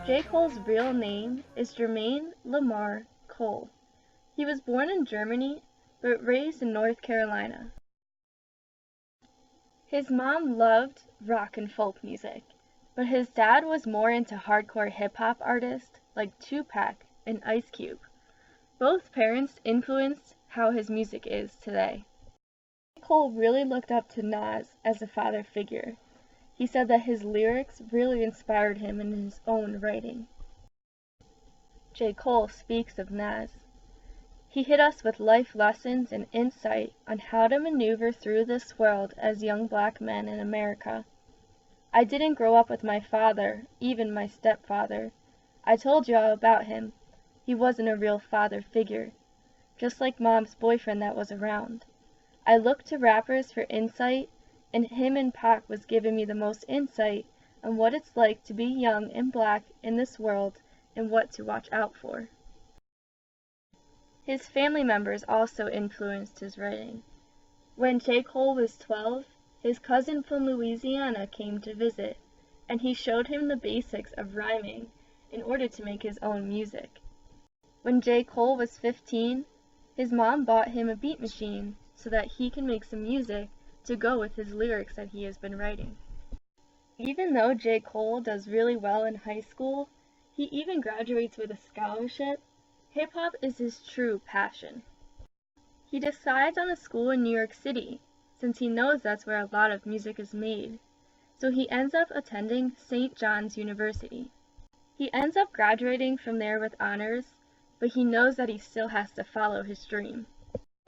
J. Cole's real name is Jermaine Lamar Cole. He was born in Germany, but raised in North Carolina. His mom loved rock and folk music, but his dad was more into hardcore hip-hop artists like Tupac and Ice Cube. Both parents influenced how his music is today. Cole really looked up to Nas as a father figure. He said that his lyrics really inspired him in his own writing. J. Cole speaks of Nas. He hit us with life lessons and insight on how to maneuver through this world as young black men in America. I didn't grow up with my father, even my stepfather. I told you all about him. He wasn't a real father figure, just like Mom's boyfriend that was around. I looked to rappers for insight, and him and Pac was giving me the most insight on what it's like to be young and black in this world and what to watch out for. His family members also influenced his writing. When J. Cole was 12, his cousin from Louisiana came to visit, and he showed him the basics of rhyming in order to make his own music. When J. Cole was 15, his mom bought him a beat machine so that he can make some music to go with his lyrics that he has been writing. Even though J. Cole does really well in high school, he even graduates with a scholarship. Hip-hop is his true passion. He decides on a school in New York City, since he knows that's where a lot of music is made, so he ends up attending St. John's University. He ends up graduating from there with honors, but he knows that he still has to follow his dream.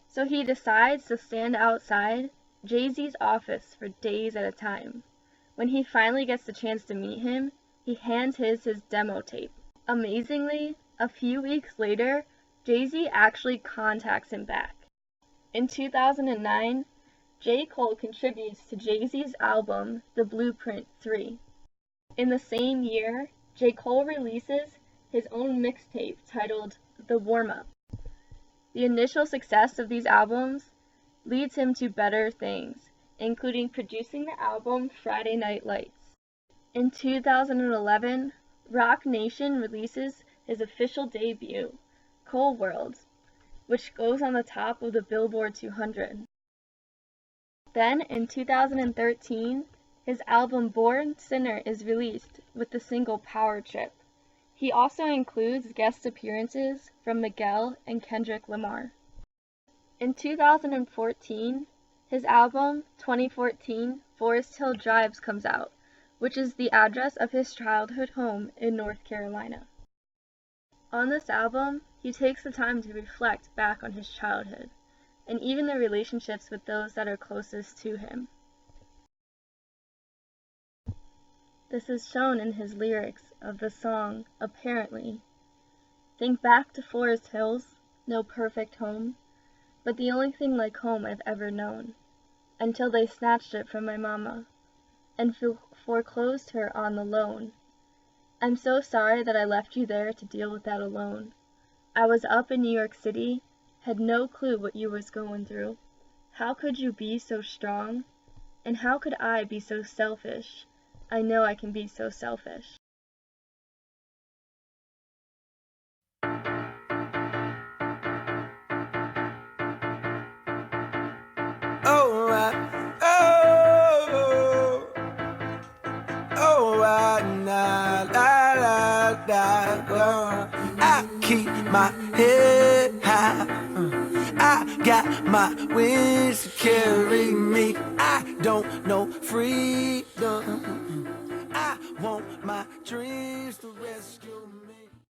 So he decides to stand outside Jay-Z's office for days at a time. When he finally gets the chance to meet him, he hands his demo tape. Amazingly, a few weeks later, Jay-Z actually contacts him back. In 2009, J. Cole contributes to Jay-Z's album, The Blueprint 3. In the same year, J. Cole releases his own mixtape titled The Warm-Up. The initial success of these albums leads him to better things, including producing the album Friday Night Lights. In 2011, Roc Nation releases his official debut, Cole World, which goes on the top of the Billboard 200. Then, in 2013, his album Born Sinner is released with the single Power Trip. He also includes guest appearances from Miguel and Kendrick Lamar. In 2014, his album 2014 Forest Hill Drives comes out, which is the address of his childhood home in North Carolina. On this album, he takes the time to reflect back on his childhood, and even the relationships with those that are closest to him. This is shown in his lyrics of the song Apparently. Think back to Forest Hills, no perfect home, but the only thing like home I've ever known, until they snatched it from my mama, and foreclosed her on the loan. I'm so sorry that I left you there to deal with that alone. I was up in New York City, had no clue what you was going through. How could you be so strong? And how could I be so selfish? I know I can be so selfish. I keep my head high. I got my wings to carry me. I don't know freedom. I want my dream.